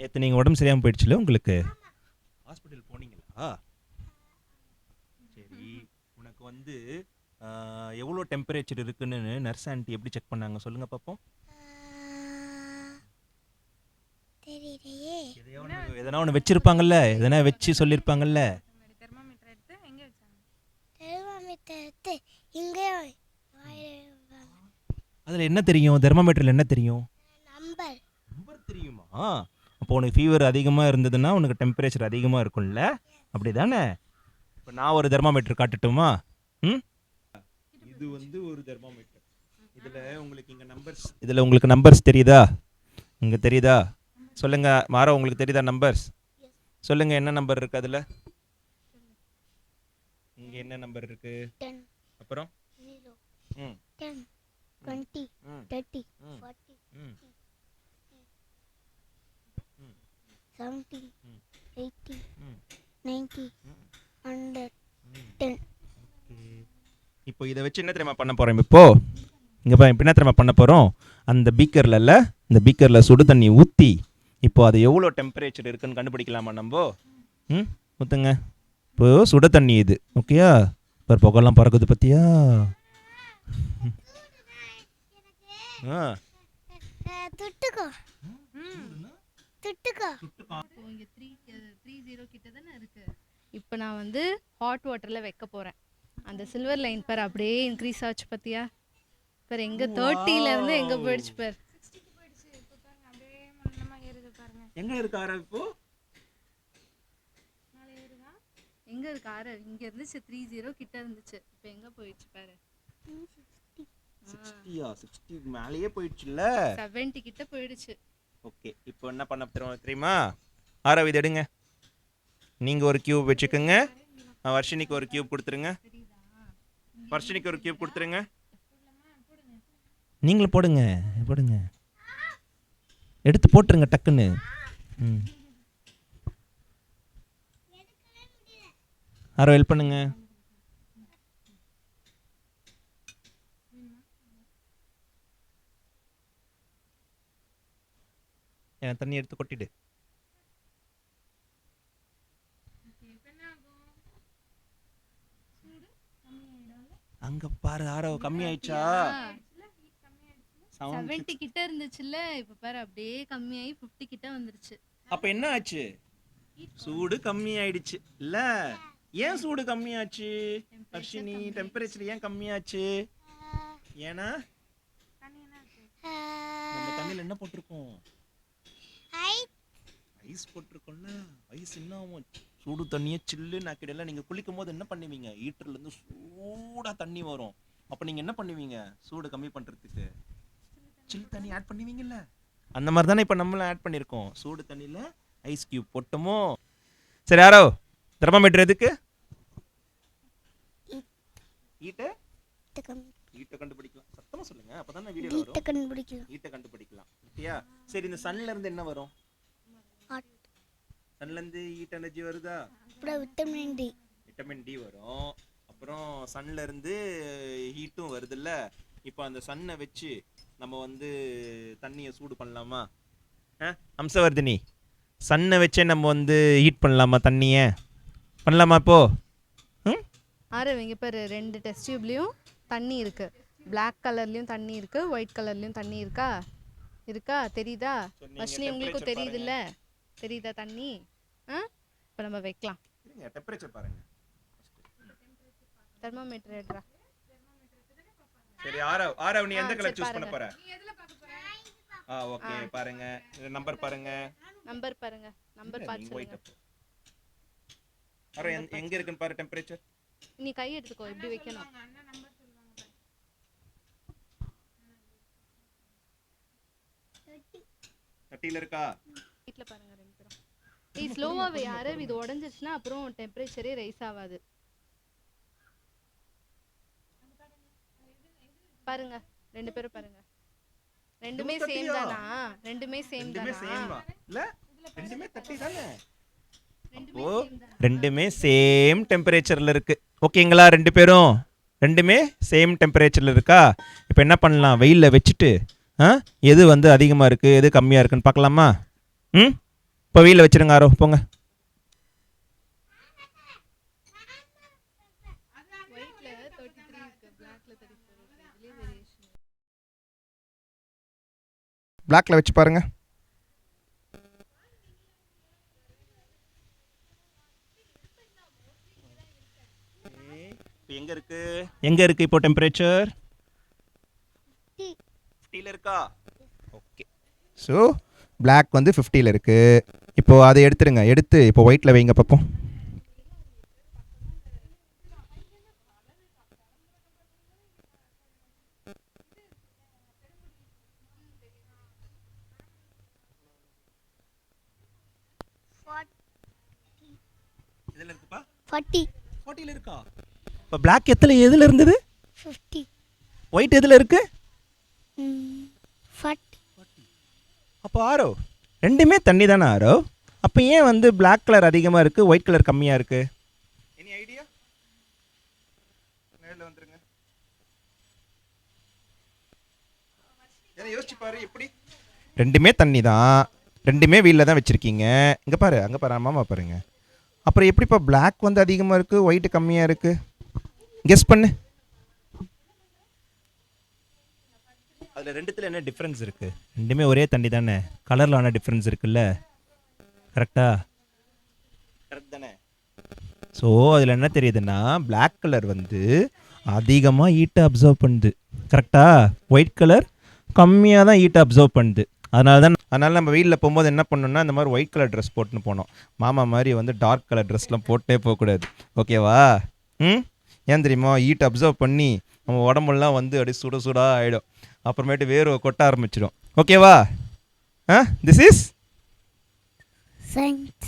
நேற்று நீங்கள் உடம்பு சரியாமல் போயிடுச்சுல உங்களுக்கு? ஹாஸ்பிட்டல் போனீங்களா? சரி. உனக்கு வந்து எவ்வளோ டெம்பரேச்சர் இருக்குன்னு நர்ஸ் ஆண்டி எப்படி செக் பண்ணாங்க சொல்லுங்க பார்ப்போம். தெரியலையே. எதனா ஒன்று வச்சிருப்பாங்கல்ல, எதனா வச்சு சொல்லியிருப்பாங்கல்ல. தெர்மாமீட்டர் எடுத்து எங்கே வச்சாங்க? தெர்மாமீட்டர் எடுத்து இங்கே அதில் என்ன தெரியும்? தெர்மாமீட்டரில் என்ன தெரியும்? நம்பர். நம்பர் தெரியுமா? அப்போ உனக்கு ஃபீவர் அதிகமாக இருந்ததுன்னா உனக்கு டெம்பரேச்சர் அதிகமாக இருக்கும்ல, அப்படி தானே? இப்போ நான் ஒரு தெர்மாமீட்டர் காட்டட்டுமா? ம், இது வந்து ஒரு தெர்மாமீட்டர். இதில் உங்களுக்கு நம்பர்ஸ் தெரியுதா? இங்கே தெரியுதா? சொல்லுங்க மாறா, உங்களுக்கு தெரியுதா நம்பர்ஸ்? சொல்லுங்க, என்ன நம்பர் இருக்கு அதில்? இங்கே என்ன நம்பர் இருக்கு? 10, அப்புறம் 0, ம் 10, 20, ம் 30, ம் 40, ம் 70, ம் 80, ம் 90, ம் 100, ம் 10. இப்போ இதை வச்சு என்ன தெரியுமா பண்ண போகிறோம்? இப்போ இங்கே இப்போ என்ன தெரியுமா பண்ண போகிறோம்? அந்த பீக்கரில் இந்த பீக்கரில் சுடு தண்ணி ஊற்றி இப்போ அது எவ்வளோ டெம்பரேச்சர் இருக்குன்னு கண்டுபிடிக்கலாமா நம்ம? ம், ஊற்றுங்க. இப்போ சுட தண்ணி இது, ஓகேயா? இப்போ புகைலாம் பறக்குது பார்த்தியா? ஆ, துட்டுக்கோ துட்டுக்கோ. இப்போ இங்கே 30 கிட்ட தானே இருக்கு. இப்போ நான் வந்து ஹாட் வாட்டரில் வைக்க போகிறேன். அந்த சில்வர் லைன் பார் அப்படியே இன்க்ரீஸ் ஆச்சு பார்த்தியா? பார் எங்கே 30லேருந்து எங்கே போயிடுச்சு பார். எங்க இருக்கு ஆரா இப்போ? எங்கே இருக்கு ஆறு? இங்கே இருந்துச்சு 30 கிட்ட இருந்துச்சு. இப்போ எங்கே போயிடுச்சு பாரு. 60 மேலேயே போயிடுச்சுல்ல. 70 கிட்ட போயிடுச்சு. ஓகே, இப்போ என்ன பண்ண தெரியுமா? ஆரா இது எடுங்க. நீங்கள் ஒரு கியூப் வச்சுக்கோங்க. வர்ஷினிக்கு ஒரு கியூப் கொடுத்துருங்க. வர்ஷினிக்கு ஒரு கியூப் கொடுத்துருங்க. நீங்களும் போடுங்க போடுங்க, எடுத்து போட்டுருங்க டக்குன்னு. ம், ஆரோ ஹெல்ப் பண்ணுங்க. தண்ணி எடுத்து கொட்டிடு. அங்க பாரு ஆரோ, கம்மி ஆயிடுச்சா? 70 கிட்ட இருந்துச்சுல்ல, இப்போ பாரு அப்படியே கம்மியாகி 50 கிட்ட வந்துருச்சு. அப்ப என்ன ஆச்சு? சூடு கம்மி ஆயிடுச்சு இல்ல? ஏன் சூடு கம்மியாச்சு ஹர்ஷினி? டெம்பரேச்சர் ஏன் கம்மியாச்சு? ஏன்னா நம்ம தண்ணியில் என்ன போட்டிருக்கோம்? ஐஸ் போட்டிருக்கோம்ல. ஐஸ் என்ன ஆகும்? சூடு தண்ணியை சில்லுன்னு ஆக்கிடல. நீங்கள் குளிக்கும் போது என்ன பண்ணுவீங்க? ஹீட்டர்லேருந்து சூடாக தண்ணி வரும். அப்போ நீங்கள் என்ன பண்ணுவீங்க? சூடு கம்மி பண்ணுறதுக்கு சில் தண்ணி ஆட் பண்ணுவீங்கல்ல. அந்த மாதிரி தானே இப்போ நம்மளும் ஆட் பண்ணியிருக்கோம். சூடு தண்ணியில் ஐஸ் கியூப் போட்டோமோ. சரி யாரோ, தெர்மாமீட்டர் எதுக்கு? ஹீட்டை கண்டுபிடிக்கலாம். சத்தமாக சொல்லுங்க, அப்போ தானே வீடியோ வரும். கண்டுபிடிக்கலாம். ஹீட்டை கண்டுபிடிக்கலாம், ஓகேயா? சரி, இந்த சன்ல இருந்து என்ன வரும்? சன்லேருந்து ஹீட் எனர்ஜி வருதா? Vitamin D. விட்டமின் டி வரும். அப்புறம் சன்ல இருந்து ஹீட்டும் வருதுல்ல. இப்போ அந்த சன்னை வச்சு நம்ம வந்து தண்ணியை சூடு பண்ணலாமா? அம்சவர்தினி, சன்னை வச்சே நம்ம வந்து ஹீட் பண்ணலாமா? தண்ணியை பண்ணலாமா இப்போ? ஆறு இங்கே பாரு, 2 டெஸ்ட் டியூப்லேயும் தண்ணி இருக்குது. பிளாக் கலர்லேயும் தண்ணி இருக்குது, ஒயிட் கலர்லேயும் தண்ணி இருக்கா தெரியுதா? வர்ஷினி உங்களுக்கு தெரியுதுல்ல? தெரியுதா தண்ணி? இப்போ நம்ம வைக்கலாம். டெம்பரேச்சர் பாருங்க. தெர்மாமீட்டர் எடுறா. சரி ஆரவ் நீ எந்த கலர் சூஸ் பண்ண போற? ஓகே, பாருங்க நம்பர் பாருங்க. நம்பர் பார்த்து சொல்லுங்க. ஆரவ் எங்க இருக்குன்னு பாரு டெம்பரேச்சர். நீ கை எடுத்துக்கோ, எப்படி வைக்கணும்? 30ல இருக்கா? வீட்ல பாருங்க 2 பேரும். ஏய் ஸ்லோவாவே யாரே, இது உடைஞ்சிருச்சுனா அப்புறம் டெம்பரேச்சரே ரைஸ் ஆகாது. பாருங்க 2 பேரும் பாருங்க. ரெண்டுமே சேம் தானா? ரெண்டுமே சேம் இல்ல? ரெண்டுமே 30 தானே? ஓ, ரெண்டுமே சேம் டெம்பரேச்சர்ல இருக்கு. ஓகேங்களா? ரெண்டு பேரும் ரெண்டுமே சேம் டெம்பரேச்சர்ல இருக்கா? இப்போ என்ன பண்ணலாம்? வெயிலில் வச்சுட்டு எது வந்து அதிகமாக இருக்குது எது கம்மியாக இருக்குன்னு பார்க்கலாமா? ம், இப்போ வீட்டில் வச்சிருங்க ஆரோ போங்க. பிளாக்ல வச்சு பாருங்க. எங்க இருக்கு இப்போ டெம்பரேச்சர்? 50ல இருக்கா? ஓகே. ஸோ பிளாக் வந்து 50ல இருக்கு. இப்போ அதை எடுத்துருங்க. எடுத்து இப்போ ஒயிட்ல வைங்க பார்ப்போம். எதுல இருக்குப்பா? 40 40ல இருக்கா? இப்போ பிளாக் எதுல இருந்தது? 50 ஒயிட் எதுல இருக்கு? 40 அப்போ ஆரோ ரெண்டுமே தண்ணி தானே ஆரோ. அப்போ ஏன் வந்து பிளாக் கலர் அதிகமாக இருக்குது, ஒயிட் கலர் கம்மியாக இருக்குது? Any idea? நேரில் வந்துருங்க. யோசிச்சு பாரு எப்படி. ரெண்டுமே தண்ணி தான், ரெண்டுமே வீலில் தான் வச்சுருக்கீங்க. இங்கே பாரு, அங்கே பாரு, மாமா பாருங்க. அப்புறம் எப்படிப்பா பிளாக் வந்து அதிகமாக இருக்குது, ஒயிட் கம்மியாக இருக்குது? கெஸ் பண்ணு. அதில் ரெண்டுத்தில் என்ன டிஃப்ரென்ஸ் இருக்குது? ரெண்டுமே ஒரே தண்ணி தானே, கலரில் ஆன டிஃப்ரென்ஸ் இருக்குல்ல. கரெக்டா? கரெக்ட் தானே? ஸோ அதில் என்ன தெரியுதுன்னா பிளாக் கலர் வந்து அதிகமாக ஹீட்டை அப்சர்வ் பண்ணுது. கரெக்டா? ஒயிட் கலர் கம்மியாக தான் ஹீட்டை அப்சர்வ் பண்ணுது. அதனால நம்ம வீட்டில் போகும்போது என்ன பண்ணணும்னா இந்த மாதிரி ஒயிட் கலர் ட்ரெஸ் போட்டுன்னு போனோம். மாமா மாதிரி வந்து டார்க் கலர் ட்ரெஸ்லாம் போட்டே போகக்கூடாது. ஓகேவா? ஏன் தெரியுமா? ஹீட் அப்சர்வ் பண்ணி நம்ம உடம்புலாம் வந்து அப்படியே சுடாக ஆகிடும். அப்புறமேட்டு வேர்வை கொட்ட ஆரம்பிச்சிடும். ஓகேவா? This is Thank